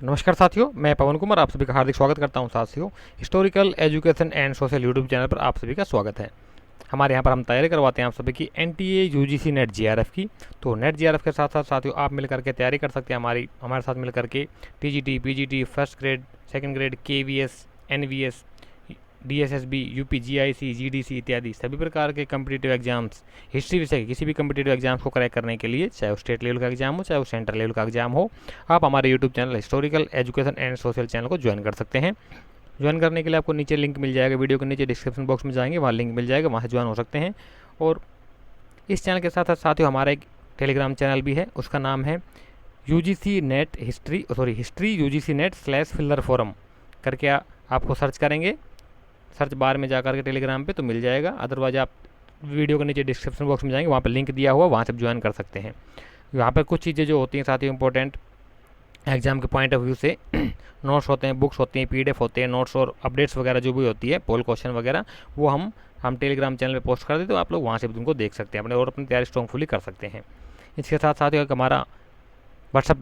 नमस्कार साथियों, मैं पवन कुमार आप सभी का हार्दिक स्वागत करता हूं। साथियों, historical education and social YouTube channel पर आप सभी का स्वागत है। हमारे यहां पर हम तैयारी करवाते हैं आप सभी की एनटीए यूजीसी नेट जीआरएफ की। तो नेट जीआरएफ के साथ साथ साथियों आप मिलकर के तैयारी कर सकते हैं हमारे साथ मिलकर के TGT, PGT, first grade, second grade, KVS, NVS, DSSB, UP, GIC, GDC इत्यादि सभी प्रकार के कम्पिटिटिव एग्जाम्स, हिस्ट्री विषय के किसी भी कम्पिटिटिव एग्जाम्स को क्रैक करने के लिए, चाहे वो स्टेट लेवल का एग्जाम हो चाहे वो सेंट्रल लेवल का एग्जाम हो, आप हमारे YouTube channel historical education and social channel को ज्वाइन कर सकते हैं। ज्वाइन करने के लिए आपको नीचे लिंक मिल जाएगा, वीडियो के नीचे डिस्क्रिप्शन बॉक्स में जाएंगे, वहाँ लिंक मिल जाएगा, वहाँ से ज्वाइन हो सकते हैं। और इस चैनल के साथ साथ साथियों हमारा एक टेलीग्राम चैनल भी है, उसका नाम है UGC NET history UGC NET slash filler forum करके आपको सर्च करेंगे, सर्च बार में जाकर के टेलीग्राम पे तो मिल जाएगा। अदरवाइज आप वीडियो के नीचे डिस्क्रिप्शन बॉक्स में जाएंगे, वहाँ पर लिंक दिया हुआ, वहाँ से ज्वाइन कर सकते हैं। यहाँ पर कुछ चीज़ें जो होती हैं साथ ही इंपॉर्टेंट एग्जाम के पॉइंट ऑफ व्यू से नोट्स होते हैं, बुक्स होती हैं, पीडीएफ होते हैं, नोट्स और अपडेट्स वगैरह जो भी होती है, पोल क्वेश्चन वगैरह, वो हम टेलीग्राम चैनल पे पोस्ट कर देते, तो आप लोग वहाँ से भी उनको देख सकते हैं अपने और अपनी तैयारी स्ट्रॉन्गफुली कर सकते हैं। इसके साथ साथ एक हमारा व्हाट्सअप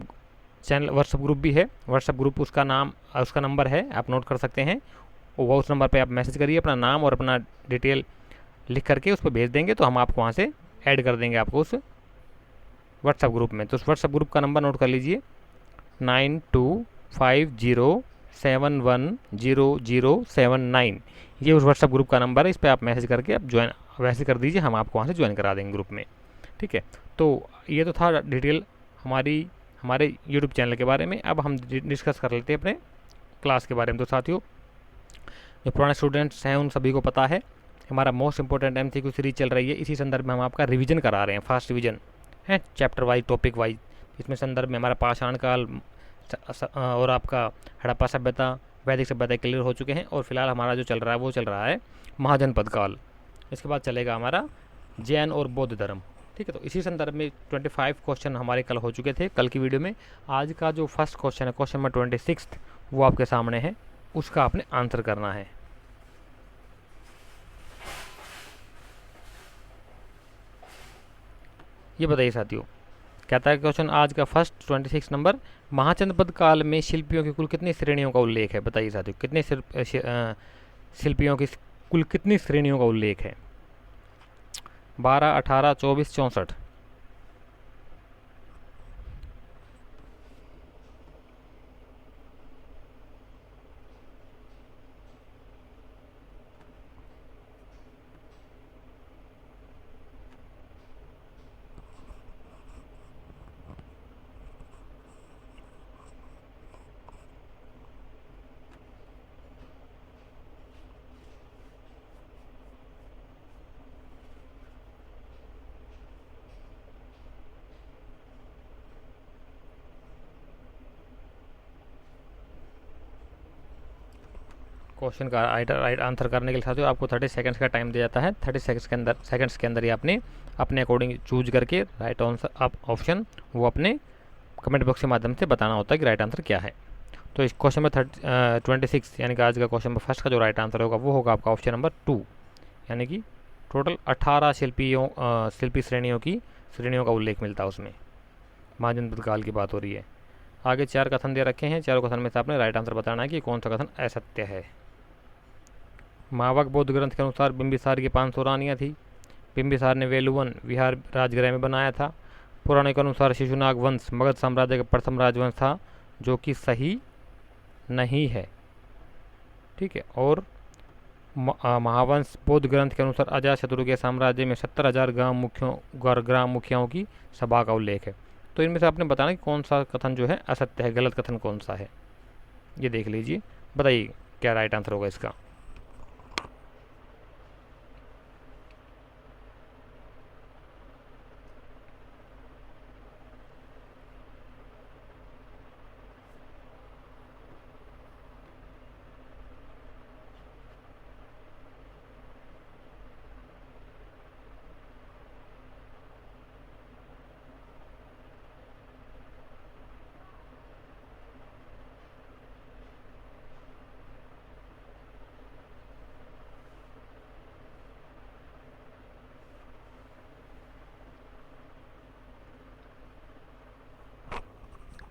व्हाट्सअप ग्रुप भी है। व्हाट्सअप ग्रुप उसका नंबर है, आप नोट कर सकते हैं। वो उस नंबर पे आप मैसेज करिए, अपना नाम और अपना डिटेल लिख करके उस पर भेज देंगे, तो हम आपको वहाँ से ऐड कर देंगे आपको उस व्हाट्सअप ग्रुप में। तो उस व्हाट्सअप ग्रुप का नंबर नोट कर लीजिए, 9250710079। ये उस व्हाट्सअप ग्रुप का नंबर है, इस पर आप मैसेज करके आप ज्वाइन वैसे कर दीजिए, हम आपको वहाँ से ज्वाइन करा देंगे ग्रुप में। ठीक है, तो ये तो था डिटेल हमारे यूट्यूब चैनल के बारे में। अब हम डिस्कस कर लेते हैं अपने क्लास के बारे में। तो साथियों, जो पुराने स्टूडेंट्स हैं उन सभी को पता है हमारा मोस्ट इंपॉर्टेंट एमसीक्यू सीरीज चल रही है। इसी संदर्भ में हम आपका रिवीजन करा रहे हैं, फास्ट रिवीजन है, चैप्टर वाइज, टॉपिक वाइज। इसमें संदर्भ में हमारा पाषाण काल और आपका हड़प्पा सभ्यता, वैदिक सभ्यता क्लियर हो चुके हैं, और फिलहाल हमारा जो चल रहा है वो चल रहा है महाजनपद काल। इसके बाद चलेगा हमारा जैन और बौद्ध धर्म। ठीक है, तो इसी संदर्भ में 25 क्वेश्चन हमारे कल हो चुके थे कल की वीडियो में। आज का जो फर्स्ट क्वेश्चन है, क्वेश्चन नंबर 26, वो आपके सामने है, उसका आपने आंसर करना है। ये बताइए साथियों, कहता है क्वेश्चन आज का फर्स्ट 26 नंबर, महाजनपद काल में शिल्पियों की कुल कितनी श्रेणियों का उल्लेख है? बताइए साथियों, कितने शिल्पियों की कुल कितनी श्रेणियों का उल्लेख है? 12, 18, 24, 64? क्वेश्चन का राइट आंसर करने के लिए साथियों आपको 30 सेकंड्स का टाइम दिया जाता है। 30 सेकंड्स के अंदर ही आपने अपने अकॉर्डिंग चूज करके राइट आंसर ऑप्शन वो अपने कमेंट बॉक्स के माध्यम से बताना होता है कि राइट आंसर क्या है। तो इस क्वेश्चन में 26 यानी कि आज का क्वेश्चन नंबर फर्स्ट का जो राइट आंसर होगा वो होगा आपका ऑप्शन नंबर 2, यानी कि टोटल 18 शिल्पी श्रेणियों का उल्लेख मिलता है उसमें। महाजनपद काल की बात हो रही है। आगे 4 कथन दे रखे हैं, चारों कथन में से आपने राइट आंसर बताना है कि कौन सा कथन असत्य है। मावक बौद्ध ग्रंथ के अनुसार बिंबिसार की 500 रानियाँ थी। बिंबिसार ने वेलुवन विहार राजगृह में बनाया था। पुराणों के अनुसार शिशुनाग वंश मगध साम्राज्य का प्रथम राजवंश था, जो कि सही नहीं है। ठीक है, और महावंश बौद्ध ग्रंथ के अनुसार अजातशत्रु के साम्राज्य में 70,000 ग्राम मुखियाओं की सभा का उल्लेख है। तो इनमें से आपने बताना कि कौन सा कथन जो है असत्य है, गलत कथन कौन सा है, ये देख लीजिए। बताइए क्या राइट आंसर होगा इसका।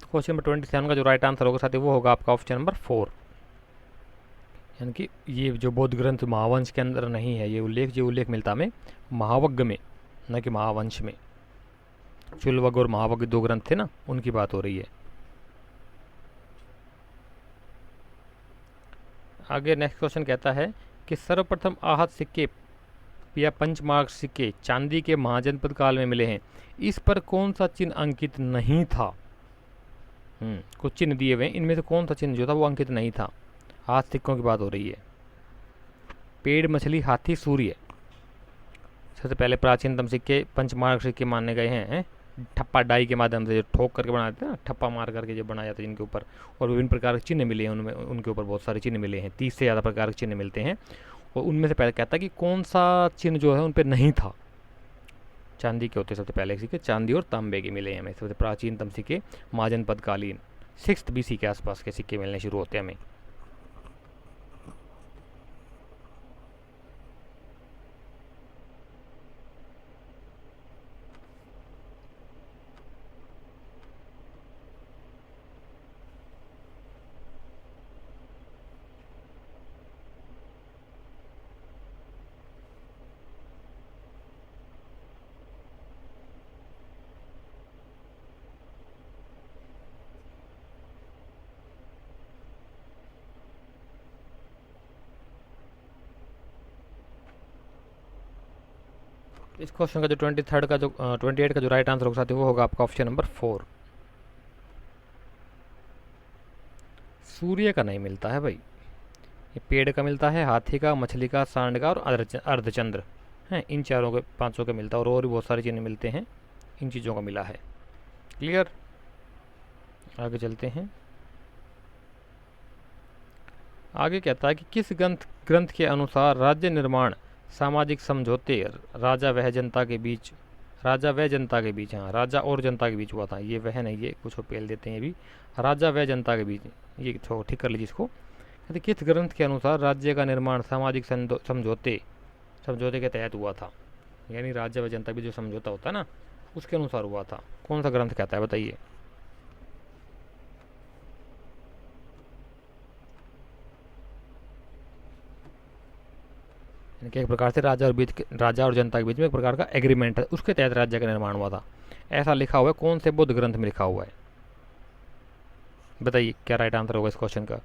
क्वेश्चन नंबर 27 का जो राइट आंसर होगा साथियों वो होगा आपका ऑप्शन नंबर 4, यानी कि ये जो बौद्ध ग्रंथ महावंश के अंदर नहीं है, ये उल्लेख मिलता हमें महावग्ग में, न कि महावंश में। चुलवग और महावग्ग 2 ग्रंथ थे ना, उनकी बात हो रही है। आगे नेक्स्ट क्वेश्चन कहता है कि सर्वप्रथम आहत सिक्के या पंचमार्क सिक्के चांदी के महाजनपद काल में मिले हैं, इस पर कौन सा चिन्ह अंकित नहीं था? कुछ चिन्ह दिए हुए हैं, इनमें से कौन सा चिन्ह जो था वो अंकित नहीं था? हाथ सिक्कों की बात हो रही है। पेड़, मछली, हाथी, सूर्य। सबसे पहले प्राचीनतम सिक्के पंचमार्क सिक्के माने गए हैं। ठप्पा डाई के माध्यम से जो ठोक करके बनाते हैं ना, ठप्पा मार करके जो बनाया जाता है जिनके ऊपर, और विभिन्न प्रकार के चिन्ह मिले हैं उनमें, उनके ऊपर बहुत सारे चिन्ह मिले हैं, 30 से ज़्यादा प्रकार के चिन्ह मिलते हैं। और उनमें से पहले कहता है कि कौन सा चिन्ह जो है उन पर नहीं था। चांदी के होते सबसे पहले सिक्के, चांदी और तांबे के मिले हैं हमें सबसे प्राचीनतम सिक्के, महाजनपद कालीन 6th BC के आसपास के सिक्के मिलने शुरू होते हैं हमें। इस क्वेश्चन का जो 23 का जो 28 का जो राइट आंसर होगा साथियों वो होगा आपका ऑप्शन नंबर 4। सूर्य का नहीं मिलता है भाई, ये पेड़ का मिलता है, हाथी का, मछली का, सांड का और अर्धचंद्र हैं, इन चारों के 500 का मिलता है। और भी बहुत सारे चिन्ह मिलते हैं, इन चीज़ों का मिला है। क्लियर? आगे चलते हैं। आगे कहता है कि किस ग्रंथ के अनुसार राज्य निर्माण, सामाजिक समझौते राजा व जनता के बीच, हाँ राजा और जनता के बीच हुआ था। ये वह नहीं, ये कुछ पेल देते हैं, ये भी राजा व जनता के बीच, ये ठीक कर लीजिए इसको। कहते किस ग्रंथ के अनुसार राज्य का निर्माण सामाजिक समझौते के तहत हुआ था, यानी राज्य व जनता के बीच जो समझौता होता है ना उसके अनुसार हुआ था। कौन सा ग्रंथ कहता है बताइए? कि एक प्रकार से राजा और जनता के बीच में एक प्रकार का एग्रीमेंट है, उसके तहत राज्य का निर्माण हुआ था, ऐसा लिखा हुआ है। कौन से बौद्ध ग्रंथ में लिखा हुआ है बताइए, क्या राइट आंसर होगा इस क्वेश्चन का?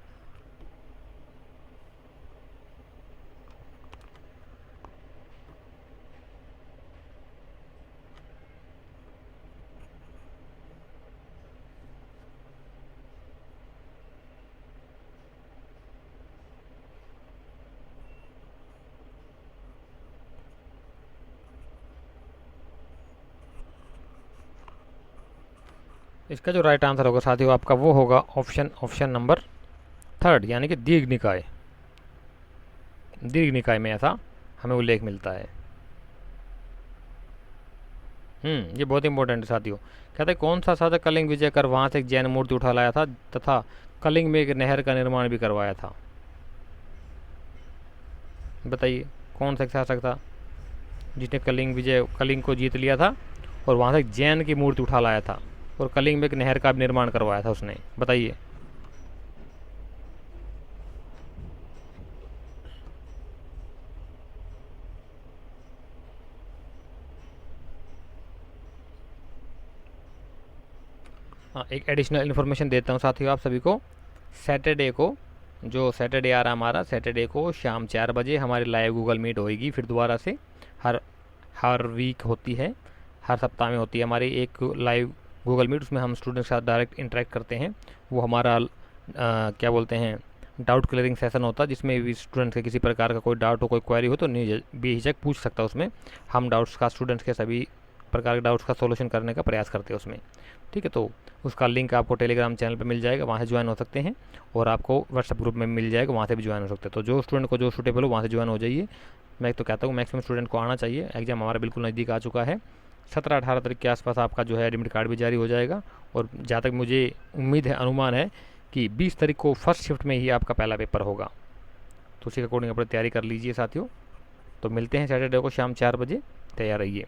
इसका जो राइट आंसर होगा साथियों आपका वो होगा ऑप्शन नंबर 3, यानी कि दीर्घ निकाय में ऐसा हमें उल्लेख मिलता है। ये बहुत इंपॉर्टेंट है साथियों। कहते हैं कौन सा साधक कलिंग विजय कर वहाँ से एक जैन मूर्ति उठा लाया था तथा कलिंग में एक नहर का निर्माण भी करवाया था? बताइए कौन सा शासक था जिसने कलिंग को जीत लिया था और वहाँ से एक जैन की मूर्ति उठा लाया था और कलिंग में एक नहर का भी निर्माण करवाया था उसने? बताइए। हाँ, एक एडिशनल इन्फॉर्मेशन देता हूँ साथियों आप सभी को। सैटरडे को, जो सैटरडे आ रहा हमारा, सैटरडे को शाम 4 बजे हमारी लाइव गूगल मीट होएगी फिर दोबारा से। हर वीक होती है, हर सप्ताह में होती है हमारी एक लाइव गूगल मीट, उसमें हम स्टूडेंट्स के साथ डायरेक्ट इंटरेक्ट करते हैं। वो हमारा क्या बोलते हैं, डाउट क्लियरिंग सेशन होता है, जिसमें भी स्टूडेंट्स के किसी प्रकार का कोई डाउट हो, कोई क्वेरी हो तो बेहिचक पूछ सकता है उसमें। हम डाउट्स का, स्टूडेंट्स के सभी प्रकार के डाउट्स का सोल्यूशन करने का प्रयास करते हैं उसमें। ठीक है, तो उसका लिंक आपको टेलीग्राम चैनल पर मिल जाएगा, वहाँ से ज्वाइन हो सकते हैं, और आपको व्हाट्सएप ग्रुप में मिल जाएगा, वहाँ से भी ज्वाइन हो सकते हैं। तो जो स्टूडेंट को जो सूटेबल हो वहाँ से ज्वाइन हो जाइए। मैं तो कहता हूँ मैक्सिमम स्टूडेंट को आना चाहिए। एग्जाम हमारा बिल्कुल नज़दीक आ चुका है, 17-18 तारीख के आसपास आपका जो है एडमिट कार्ड भी जारी हो जाएगा। और जहाँ तक मुझे उम्मीद है, अनुमान है कि 20 तारीख को फर्स्ट शिफ्ट में ही आपका पहला पेपर होगा। तो उसी के अकॉर्डिंग अपनी तैयारी कर लीजिए साथियों। तो मिलते हैं सैटरडे को शाम 4 बजे, तैयार रहिए।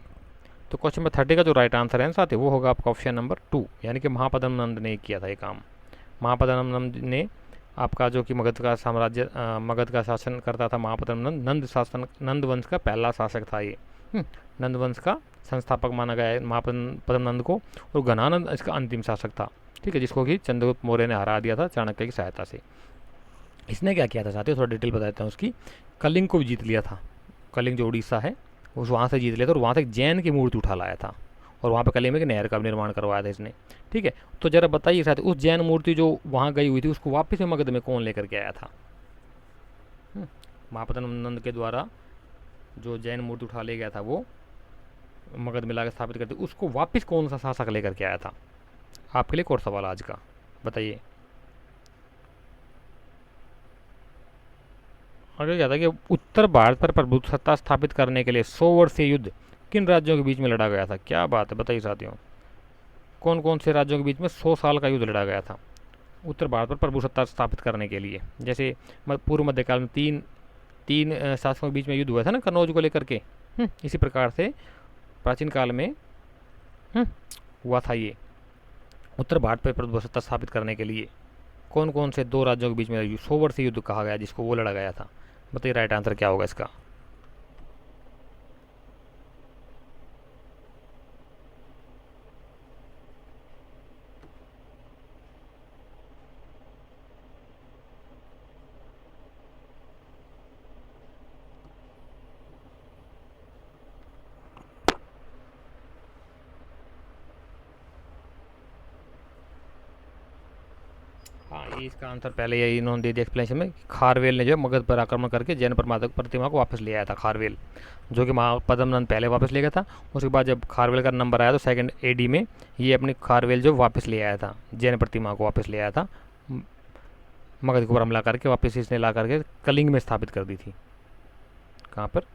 तो क्वेश्चन नंबर 30 का जो राइट आंसर है साथ ही वो होगा आपका ऑप्शन नंबर 2, यानी कि महापद्म नंद ने किया था ये काम। महापद्म नंद ने आपका जो कि मगध का साम्राज्य मगध का शासन करता था महापद्म नंद, नंद वंश का पहला शासक था ये। नंद वंश का संस्थापक माना गया है महापद्म नंद को, और घनानंद इसका अंतिम शासक था, ठीक है, जिसको कि चंद्रगुप्त मौर्य ने हरा दिया था चाणक्य की सहायता से। इसने क्या किया था साथियों, थोड़ा डिटेल बता देता हूँ उसकी। कलिंग को भी जीत लिया था, कलिंग जो उड़ीसा है उस वहाँ से जीत लिया था, और वहाँ से एक जैन की मूर्ति उठा लाया था, और वहाँ पे कलिंग में एक नहर का निर्माण करवाया था इसने, ठीक है। तो जरा बताइए साथ, उस जैन मूर्ति जो वहाँ गई हुई थी उसको वापस में मगध में कौन लेकर के आया था? महापद्म नंद के द्वारा जो जैन मूर्ति उठा ले गया था वो मगध में लाकर स्थापित करती, उसको वापस कौन सा शासक लेकर के आया था? आपके लिए एक और सवाल आज का, बताइए। आगे क्या था कि उत्तर भारत पर प्रभुसत्ता स्थापित करने के लिए 100 वर्षीय युद्ध किन राज्यों के बीच में लड़ा गया था? क्या बात है, बताइए साथियों, कौन कौन से राज्यों के बीच में 100 साल का युद्ध लड़ा गया था उत्तर भारत पर प्रभुसत्ता स्थापित करने के लिए? जैसे पूर्व मध्यकाल में तीन शासकों के बीच में युद्ध हुआ था ना कनौज को लेकर के, इसी प्रकार से प्राचीन काल में हुआ था ये। उत्तर भारत पर प्रभुसत्ता स्थापित करने के लिए कौन कौन से 2 राज्यों के बीच में 100 वर्षीय युद्ध कहा गया जिसको वो लड़ा गया था? बताइए राइट आंसर क्या होगा इसका। हाँ, ये इसका आंसर पहले ही इन्होंने दे दिया एक्सप्लेनेशन में। खारवेल ने जो मगध पर आक्रमण करके जैन प्रतिमा को वापस ले आया था, खारवेल, जो कि महापद्म नंद पहले वापस ले गया था। उसके बाद जब खारवेल का नंबर आया तो 2 AD में ये अपनी खारवेल जो वापस ले आया था, जैन प्रतिमा को वापस ले आया था, मगध के ऊपर हमला करके वापस इसने ला करके कलिंग में स्थापित कर दी थी। कहाँ पर?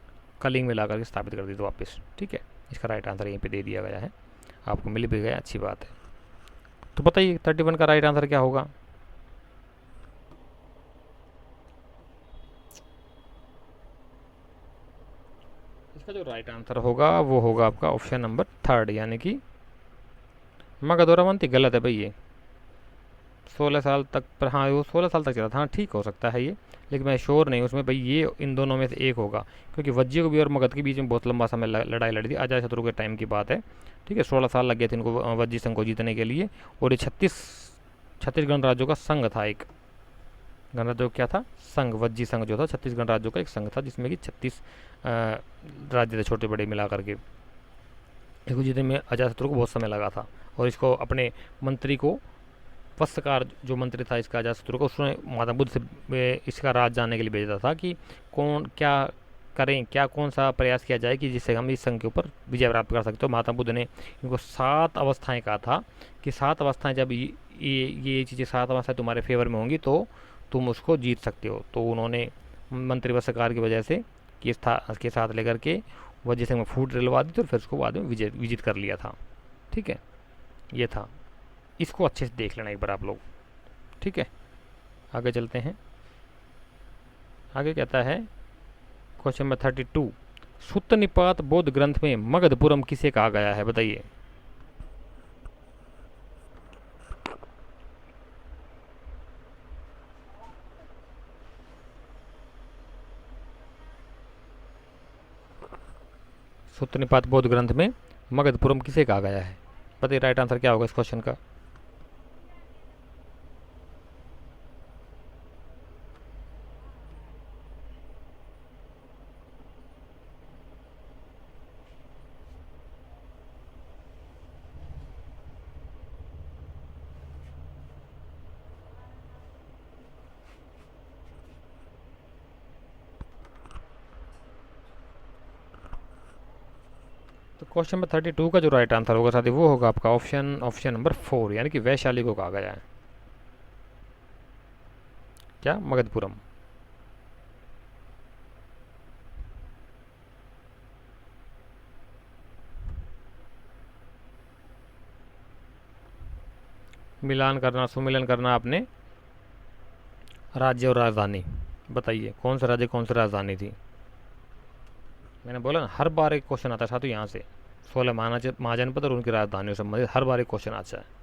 कलिंग में ला करके स्थापित कर दी थी वापस, ठीक है। इसका राइट आंसर यहीं पर दे दिया गया है, आपको मिल भी गया, अच्छी बात है। तो बताइए 31 का राइट आंसर क्या होगा? इसका जो राइट आंसर होगा वो होगा आपका ऑप्शन नंबर 3, यानी कि मगधौरावंती। गलत है भाई ये, 16 साल तक पर, हाँ वो 16 साल तक चला था, हाँ ठीक हो सकता है ये, लेकिन मैं श्योर नहीं उसमें भाई, ये इन दोनों में से एक होगा, क्योंकि वज्जी को भी और मगध के बीच में बहुत लंबा समय लड़ाई लड़ी थी, अजातशत्रु के टाइम की बात है, ठीक है। 16 साल लग गए थे इनको वज्जी संघ को जीतने के लिए, और ये 36 गणराज्यों का संघ था एक। गणराज्य क्या था? संघ, वज्जी संघ जो था 36 गणराज्यों का एक संघ था, जिसमें कि 36 राज्य थे छोटे बड़े मिला करके। इसको जीतने में अजातशत्रु को बहुत समय लगा था, और इसको अपने मंत्री को, वत्सकार जो मंत्री था इसका अजातशत्रु को, उसने महात्मा बुद्ध से इसका राज जानने के लिए भेजा था कि कौन क्या करें, क्या कौन सा प्रयास किया जाए कि जिससे हम इस संघ के ऊपर विजय प्राप्त कर सकते। तो महात्मा बुद्ध ने इनको 7 अवस्थाएं कहा था कि 7 अवस्थाएं जब ये चीज़ें 7 अवस्थाएं तुम्हारे फेवर में होंगी तो तुम उसको जीत सकते हो। तो उन्होंने मंत्री वत्सकार की वजह से के साथ लेकर के वज्जी संघ में फूट दिलवा दी, तो फिर उसको बाद में विजित कर लिया था, ठीक है। ये था, इसको अच्छे से देख लेना एक बार आप लोग, ठीक है। आगे चलते हैं। आगे कहता है क्वेश्चन नंबर 32, सुत्त निपात बौद्ध ग्रंथ में मगधपुरम किसे कहा गया है? बताइए। सुत्त निपात बौद्ध ग्रंथ में मगधपुरम किसे कहा गया है? बताइए राइट आंसर क्या होगा इस क्वेश्चन का। तो क्वेश्चन नंबर 32 का जो राइट आंसर होगा साथी वो होगा आपका ऑप्शन नंबर 4, यानी कि वैशाली को कहा गया है। क्या? मगधपुरम। मिलान करना, सुमिलन करना आपने राज्य और राजधानी। बताइए कौन सा राज्य कौन सी राजधानी थी? मैंने बोला ना हर बार एक क्वेश्चन आता है साथियों यहाँ से, 16 महाजनपद और उनकी राजधानियों से संबंधित हर बार एक क्वेश्चन आता है।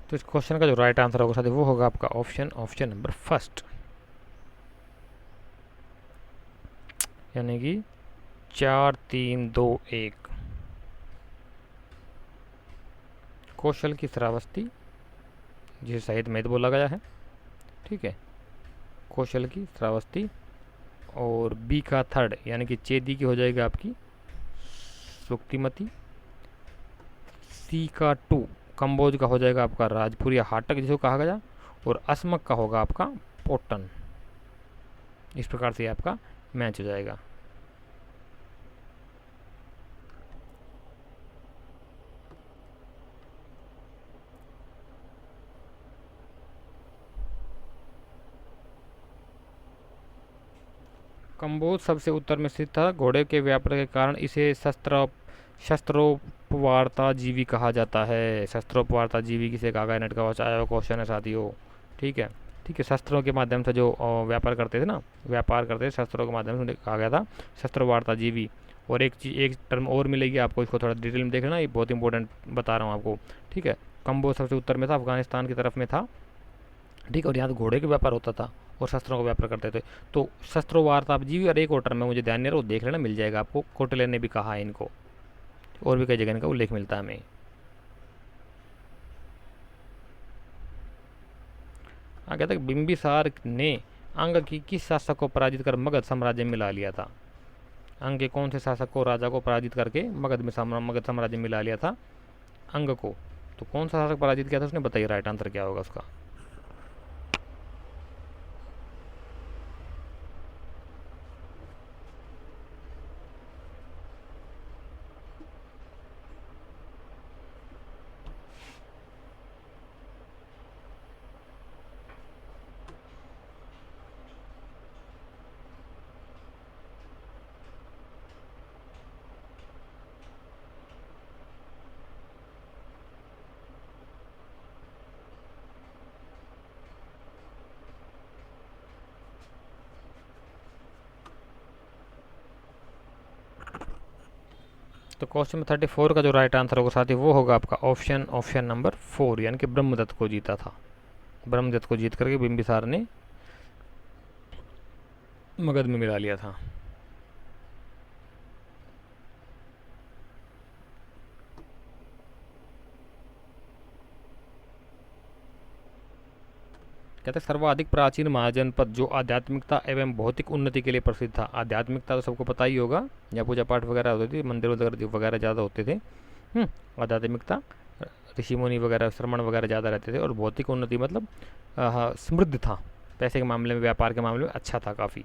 तो इस क्वेश्चन का जो राइट आंसर होगा साथियों वो होगा आपका ऑप्शन नंबर फर्स्ट, यानी कि 4 3 2 1। कौशल की श्रावस्ती जिसे शहीद मेद बोला गया है, ठीक है, कौशल की श्रावस्ती। और बी का थर्ड यानी कि चेदी की हो जाएगी आपकी सुक्तिमती। सी का 2 कंबोज का हो जाएगा आपका राजपुर या हाटक जिसको कहा गया। और असमक का होगा आपका पोटन। इस प्रकार से आपका मैच हो जाएगा। कंबोज सबसे उत्तर में स्थित था। घोड़े के व्यापार के कारण इसे शस्त्रोपवार्ता जीवी कहा जाता है। शस्त्रोपवार्ता जीवी किसे कहा गया, नेट का आया क्वेश्चन है साथियों, ठीक है। ठीक है, शस्त्रों के माध्यम से जो व्यापार करते थे ना, व्यापार करते थे शस्त्रों के माध्यम से, उन्हें कहा गया था शस्त्रवार्ता जीवी। और एक टर्म और मिलेगी आपको, इसको थोड़ा डिटेल में देखना, ये बहुत इंपॉर्टेंट बता रहा हूँ आपको, ठीक है। कंबोज सबसे उत्तर में था, अफगानिस्तान की तरफ में था, ठीक है। और यहाँ तो घोड़े का व्यापार होता था और शस्त्रों का व्यापार करते थे। तो शस्त्रोवार्ता जीवी और एक और टर्म में मुझे ध्यान नहीं रहा, वो देख लेना, मिल जाएगा आपको। कोटले ने भी कहा है इनको, और भी कई जगह इनका उल्लेख मिलता है हमें। आगे तक बिंबिसार ने अंग की किस शासक को पराजित कर मगध साम्राज्य में ला लिया था। अंग के कौन से शासक को, राजा को पराजित करके मगध साम्राज्य में ला लिया था अंग को। तो कौन सा शासक पराजित किया था उसने, बताइए राइट आंसर क्या होगा उसका। तो क्वेश्चन में 34 का जो राइट आंसर होगा साथी वो होगा आपका ऑप्शन नंबर 4, यानी कि ब्रह्मदत्त को जीता था। ब्रह्मदत्त को जीत करके बिंबिसार ने मगध में मिला लिया था। कहते हैं सर्वाधिक प्राचीन महाजनपद जो आध्यात्मिकता एवं भौतिक उन्नति के लिए प्रसिद्ध था। आध्यात्मिकता तो सबको पता ही होगा, या पूजा पाठ वगैरह होती थी, मंदिर वगैरह ज़्यादा होते थे। आध्यात्मिकता, ऋषि मुनि वगैरह, श्रमण वगैरह ज़्यादा रहते थे। और भौतिक उन्नति मतलब हाँ, समृद्ध था, पैसे के मामले में, व्यापार के मामले में अच्छा था काफ़ी।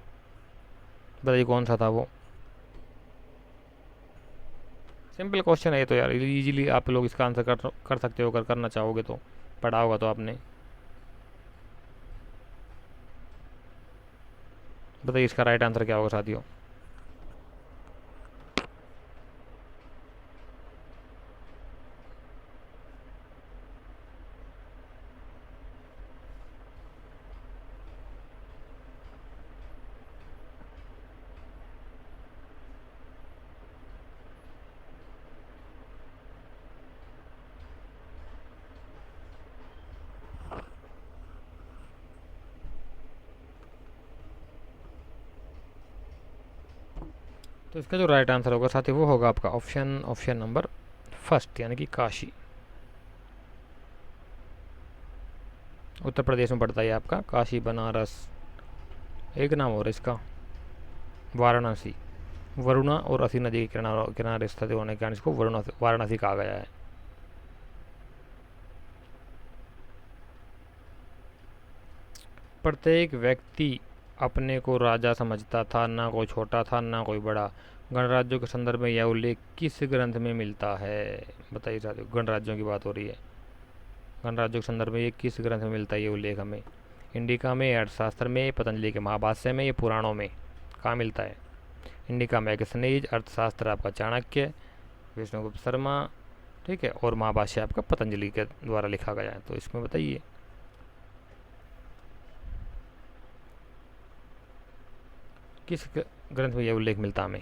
बताइए कौन सा था वो। सिंपल क्वेश्चन है ये तो यार, इजीली आप लोग इसका आंसर कर सकते हो अगर करना चाहोगे तो, पढ़ा होगा तो आपने। बताइए इसका राइट आंसर क्या होगा साथियों। तो इसका जो राइट आंसर होगा साथी वो होगा आपका ऑप्शन नंबर फर्स्ट, यानी कि काशी। उत्तर प्रदेश में पड़ता है आपका काशी, बनारस, एक नाम और इसका वाराणसी। वरुणा और असी नदी के किनारे स्थित होने के कारण इसको वाराणसी कहा गया है। प्रत्येक व्यक्ति अपने को राजा समझता था, ना कोई छोटा था ना कोई बड़ा। गणराज्यों के संदर्भ में यह उल्लेख किस ग्रंथ में मिलता है? बताइए साथियों, गणराज्यों की बात हो रही है। गणराज्यों के संदर्भ में ये किस ग्रंथ में मिलता है ये उल्लेख हमें? इंडिका में, अर्थशास्त्र में, पतंजलि के महाभाष्य में, ये पुराणों में कहाँ मिलता है? इंडिका में स्नेज, अर्थशास्त्र आपका चाणक्य, विष्णुगुप्त शर्मा, ठीक है, और महाभाष्य आपका पतंजलि के द्वारा लिखा गया है। तो इसमें बताइए किस ग्रंथ में यह उल्लेख मिलता हमें?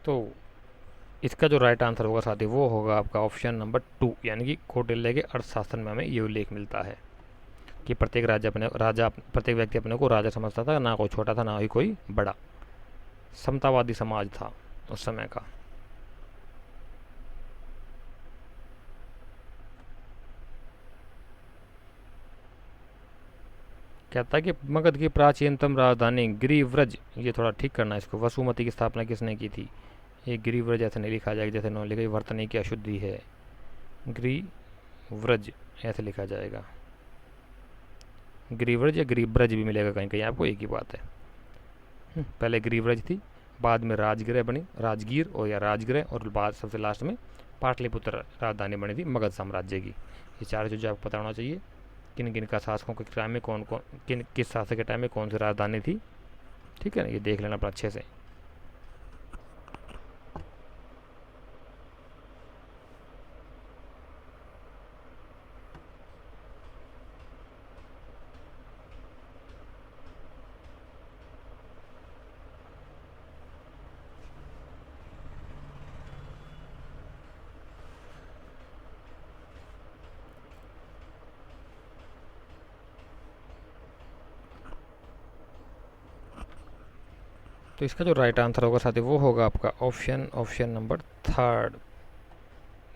तो इसका जो राइट आंसर होगा साथी वो होगा आपका ऑप्शन नंबर 2, यानी कि कौटिल्य के अर्थशास्त्र में हमें ये उल्लेख मिलता है कि प्रत्येक व्यक्ति अपने को राजा समझता था, ना कोई छोटा था ना ही कोई बड़ा। समतावादी समाज था उस समय का। कहता है कि मगध की प्राचीनतम राजधानी गिरिव्रज, ये थोड़ा ठीक करना है इसको, वसुमती की स्थापना किसने की थी? ये गिरिव्रज ऐसे नहीं लिखा जाएगा जैसे नो लिखा, वर्तनी की अशुद्धि है। गिरिव्रज ऐसे लिखा जाएगा। गिरिव्रज या गिरिब्रज भी मिलेगा कहीं कहीं आपको, एक ही बात है। पहले गिरिव्रज थी, बाद में राजगिर बनी, राजगीर और या राजगिर, और बाद सबसे लास्ट में पाटलिपुत्र राजधानी बनी थी मगध साम्राज्य की। ये चार चीज़ें आपको पता होना चाहिए। किन किन का शासकों के टाइम में कौन कौन किस शासक के टाइम में कौन सी राजधानी थी, ठीक है ना, ये देख लेना अपना अच्छे से। तो इसका जो राइट आंसर होगा साथी वो होगा आपका ऑप्शन नंबर थर्ड,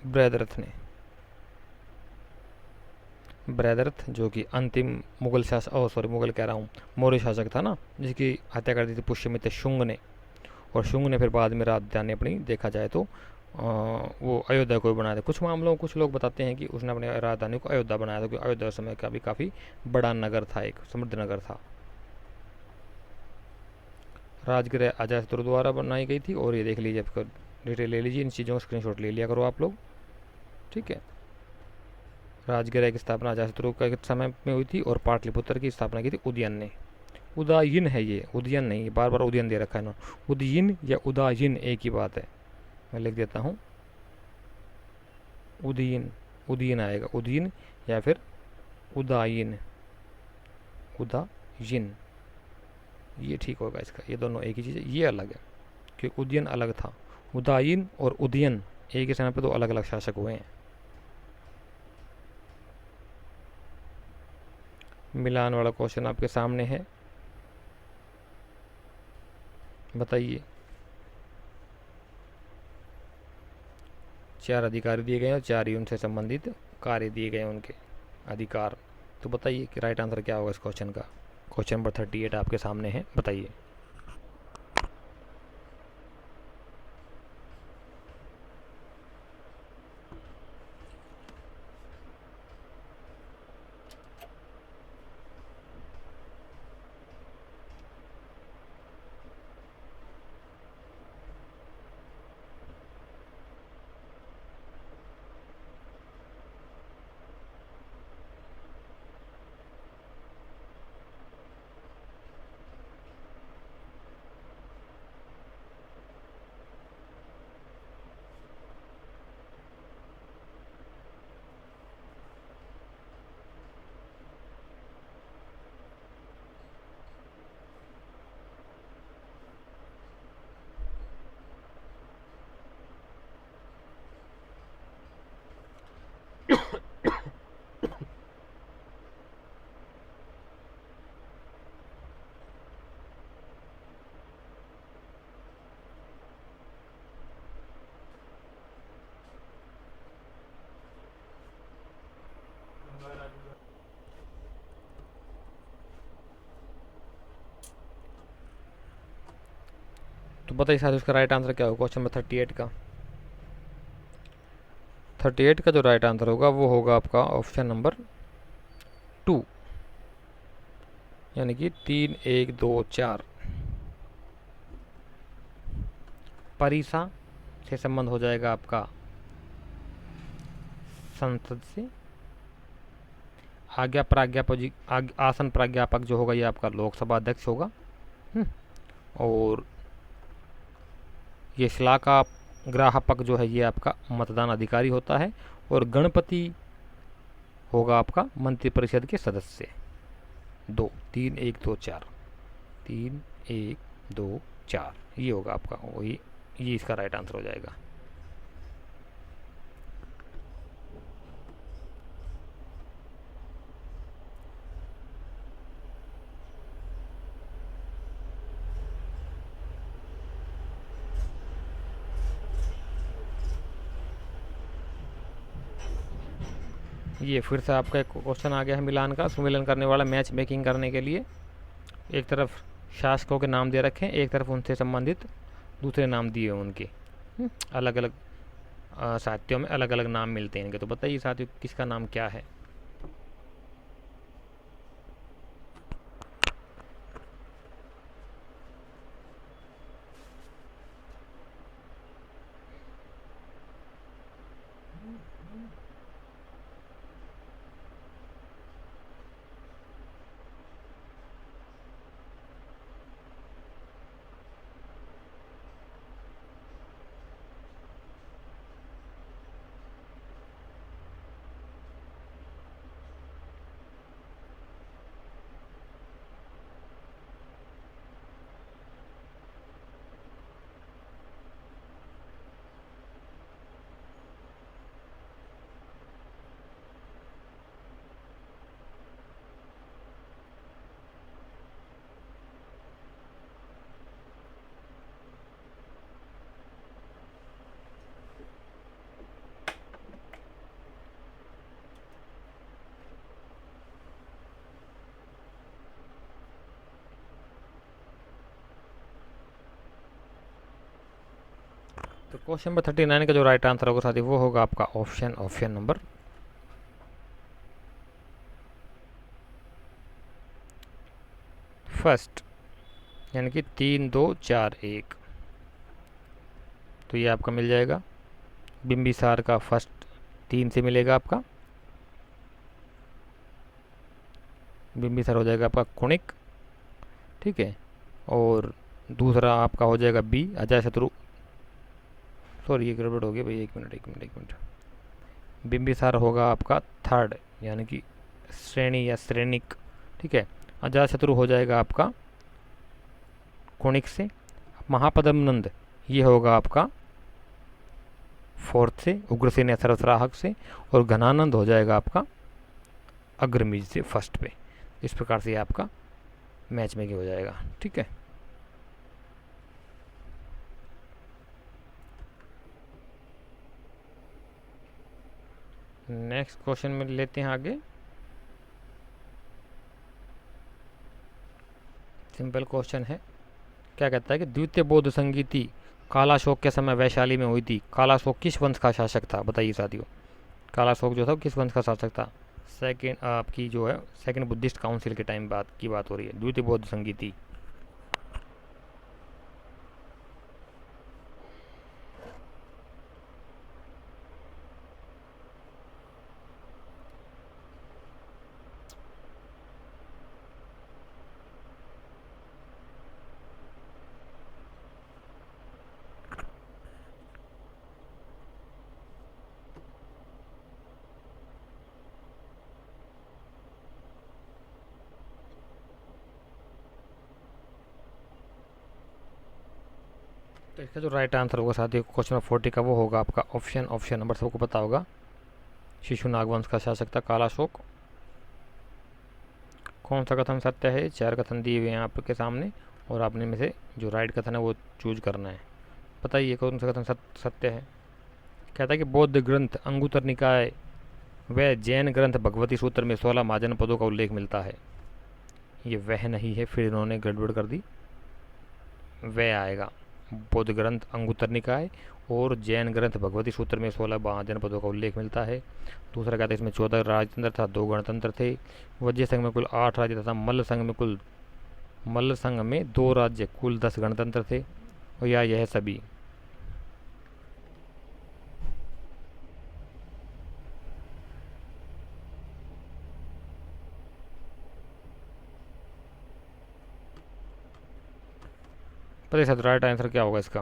बृहद्रथ ने। बृहद्रथ जो कि अंतिम मुगल शासक, मुगल कह रहा हूँ, मौर्य शासक था ना, जिसकी हत्या कर दी थी पुष्यमित्र शुंग ने। और शुंग ने फिर बाद में राजधानी अपनी, देखा जाए तो वो अयोध्या को बनाया था। कुछ मामलों कुछ लोग बताते हैं कि उसने अपने राजधानी को अयोध्या बनाया था, क्योंकि अयोध्या समय का भी काफ़ी बड़ा नगर था, एक समृद्ध नगर था। राजगृह अजातशत्रु द्वारा बनाई गई थी। और ये देख लीजिए, आपको डिटेल ले लीजिए, इन चीज़ों का स्क्रीनशॉट ले लिया करो आप लोग, ठीक है। राजगृह की स्थापना अजातशत्रु के समय में हुई थी, और पाटलिपुत्र की स्थापना की थी उदयन ने। उदयन है ये, उदयन नहीं, बार बार उदयन दे रखा है ना। उदयन या उदयन एक ही बात है। मैं लिख देता हूँ, उदयन, उदयन आएगा, उदयन या फिर उदयन, उदयन, ये ठीक होगा इसका। ये दोनों एक ही चीज़ है, ये अलग है, क्योंकि उदयन अलग था। उदयन और उदयन एक ही समय पे दो अलग अलग शासक हुए हैं। मिलान वाला क्वेश्चन आपके सामने है, बताइए। 4 अधिकार दिए गए हैं और 4 ही उनसे संबंधित कार्य दिए गए हैं, उनके अधिकार। तो बताइए कि राइट आंसर क्या होगा इस क्वेश्चन का। क्वेश्चन नंबर 38 आपके सामने है, बताइए। तो बताइए साथ उसका राइट आंसर क्या होगा क्वेश्चन नंबर 38 का। 38 का जो राइट आंसर होगा वो होगा आपका ऑप्शन नंबर 2, यानी कि 3 1 2 4। परिसा से संबंध हो जाएगा आपका संसद से। आज्ञा प्राज्ञापक आसन प्राध्यापक जो होगा ये आपका लोकसभा अध्यक्ष होगा। और ये श्लाघा ग्राहपक जो है ये आपका मतदान अधिकारी होता है। और गणपति होगा आपका मंत्रिपरिषद के सदस्य। 2 3 1 2 4 3 1 2 4 ये होगा आपका वही, ये इसका राइट आंसर हो जाएगा। ये फिर से आपका एक क्वेश्चन आ गया है मिलान का। सुमिलन करने वाला मैच मेकिंग करने के लिए एक तरफ शासकों के नाम दे रखे हैं, एक तरफ उनसे संबंधित दूसरे नाम दिए हैं उनके। अलग अलग साहित्यों में अलग अलग नाम मिलते हैं इनके। तो बताइए साथियों किसका नाम क्या है। तो क्वेश्चन नंबर 39 का जो राइट आंसर होगा साथी वो होगा आपका ऑप्शन नंबर फर्स्ट, यानी कि 3 2 4 1। तो ये आपका मिल जाएगा बिंबिसार का फर्स्ट 3 से मिलेगा आपका। बिंबिसार हो जाएगा आपका कुणिक, ठीक है। और दूसरा आपका हो जाएगा बी अजातशत्रु। सॉरी ये गड़बड़ हो गया भाई, एक मिनट। बिंबिसार होगा आपका थर्ड, यानी कि श्रेणी या श्रेणिक, ठीक है। अजातशत्रु हो जाएगा आपका कुणिक से। महापद्मनंद ये होगा आपका फोर्थ से, उग्रसेन या सरसराहक से। और घनानंद हो जाएगा आपका अग्रमीज से फर्स्ट पे। इस प्रकार से आपका मैच मेकिंग हो जाएगा, ठीक है। नेक्स्ट क्वेश्चन में लेते हैं आगे। सिंपल क्वेश्चन है, क्या कहता है कि द्वितीय बौद्ध संगीति कालाशोक के समय वैशाली में हुई थी। कालाशोक किस वंश का शासक था बताइए साथियों। कालाशोक जो था किस वंश का शासक था। सेकेंड आपकी जो है सेकेंड बुद्धिस्ट काउंसिल के टाइम की बात हो रही है। द्वितीय बौद्ध संगीति तो इसका जो राइट आंसर होगा साथियों क्वेश्चन नंबर 40 का वो होगा आपका ऑप्शन नंबर, सबको पता होगा। शिशु नागवंश का शासक था कालाशोक। कौन सा कथन सत्य है। 4 कथन दिए हुए हैं आपके सामने और आपने में से जो राइट कथन है वो चूज करना है। बताइए कौन सा कथन सत्य है। कहता है कि बौद्ध ग्रंथ अंगुत्तर निकाय व जैन ग्रंथ भगवती सूत्र में 16 महाजन पदों का उल्लेख मिलता है। ये वह नहीं है, फिर इन्होंने गड़बड़ कर दी, वह आएगा। बौद्ध ग्रंथ अंगुत्तर निकाय और जैन ग्रंथ भगवती सूत्र में 16 जनपदों का उल्लेख मिलता है। दूसरा कहता है इसमें 14 राजतंत्र था, 2 गणतंत्र थे। वज्र संघ में कुल 8 राज्य तथा मल्ल संघ में 2 राज्य, कुल 10 गणतंत्र थे। और या यह सभी प्रतिशत राइट आंसर क्या होगा इसका?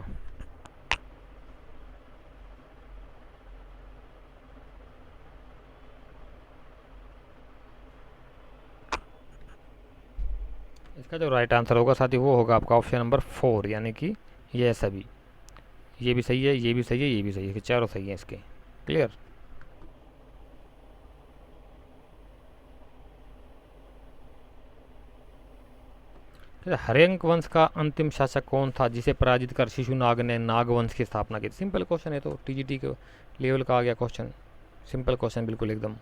इसका जो राइट आंसर होगा साथी वो होगा आपका ऑप्शन नंबर 4, यानी कि यह सभी। ये भी सही है, ये भी सही है, ये भी सही है, चारों सही है इसके। क्लियर? हर्यंक वंश का अंतिम शासक कौन था जिसे पराजित कर शिशुनाग ने नाग वंश की स्थापना की? सिंपल क्वेश्चन है, तो टीजीटी के लेवल का आ गया क्वेश्चन। सिंपल क्वेश्चन बिल्कुल एकदम।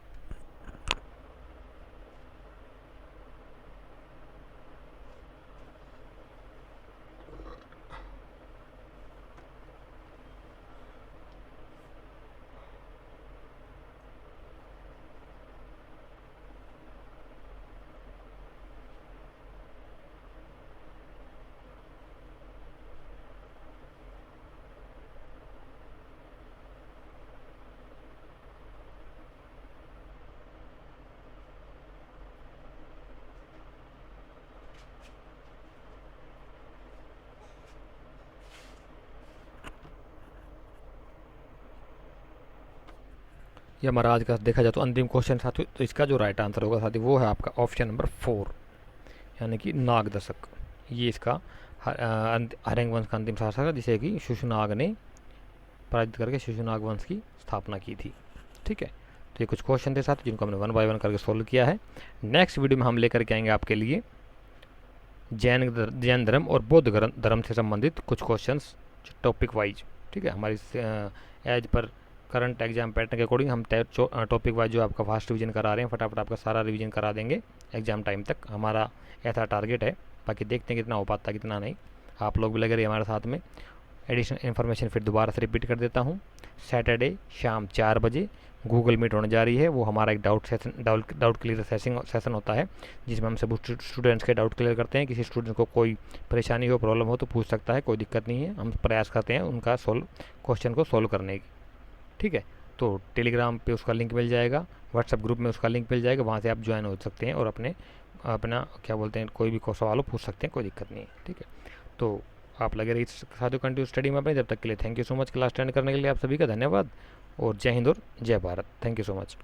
ये हमारा आज का देखा जाए तो अंतिम क्वेश्चन साथी, तो इसका जो राइट आंसर होगा साथी वो है आपका ऑप्शन नंबर 4, यानी कि नाग दशक। ये इसका हर्यंक वंश का अंतिम शासक है जिसे कि शिशुनाग ने पराजित करके शिशुनाग वंश की स्थापना की थी। ठीक है, तो ये कुछ क्वेश्चन थे साथ जिनको हमने 1 बाय 1 करके सोल्व किया है। नेक्स्ट वीडियो में हम लेकर के आएंगे आपके लिए जैन धर्म और बौद्ध धर्म से संबंधित कुछ क्वेश्चंस टॉपिक वाइज। ठीक है, हमारी एज पर करंट एग्जाम पैटर्न के अकॉर्डिंग हम टॉपिक वाइज जो आपका फास्ट रिवीजन करा रहे हैं, फटाफट आपका सारा रिवीजन करा देंगे एग्जाम टाइम तक। हमारा ऐसा टारगेट है, बाकी देखते हैं कितना हो पाता है कितना नहीं। आप लोग भी लगे रहिए हमारे साथ में। एडिशनल इन्फॉर्मेशन फिर दोबारा से रिपीट कर देता हूँ, सैटरडे शाम 4 बजे गूगल मीट होने जा रही है। वो हमारा एक डाउट क्लियर सेशन होता है जिसमें हम सब स्टूडेंट्स के डाउट क्लियर करते हैं। किसी स्टूडेंट को कोई परेशानी हो, प्रॉब्लम हो तो पूछ सकता है, कोई दिक्कत नहीं है। हम प्रयास करते हैं उनका क्वेश्चन को सोल्व करने की। ठीक है, तो टेलीग्राम पे उसका लिंक मिल जाएगा, व्हाट्सएप ग्रुप में उसका लिंक मिल जाएगा, वहाँ से आप ज्वाइन हो सकते हैं और अपना क्या बोलते हैं कोई भी सवाल हो पूछ सकते हैं, कोई दिक्कत नहीं है। ठीक है, तो आप लगे रहिए साथियों कंटिन्यू स्टडी में अपने। जब तक के लिए thank you so much. Class attend करने के लिए आप सभी का धन्यवाद और जय हिंद और जय Bharat. Thank you so much.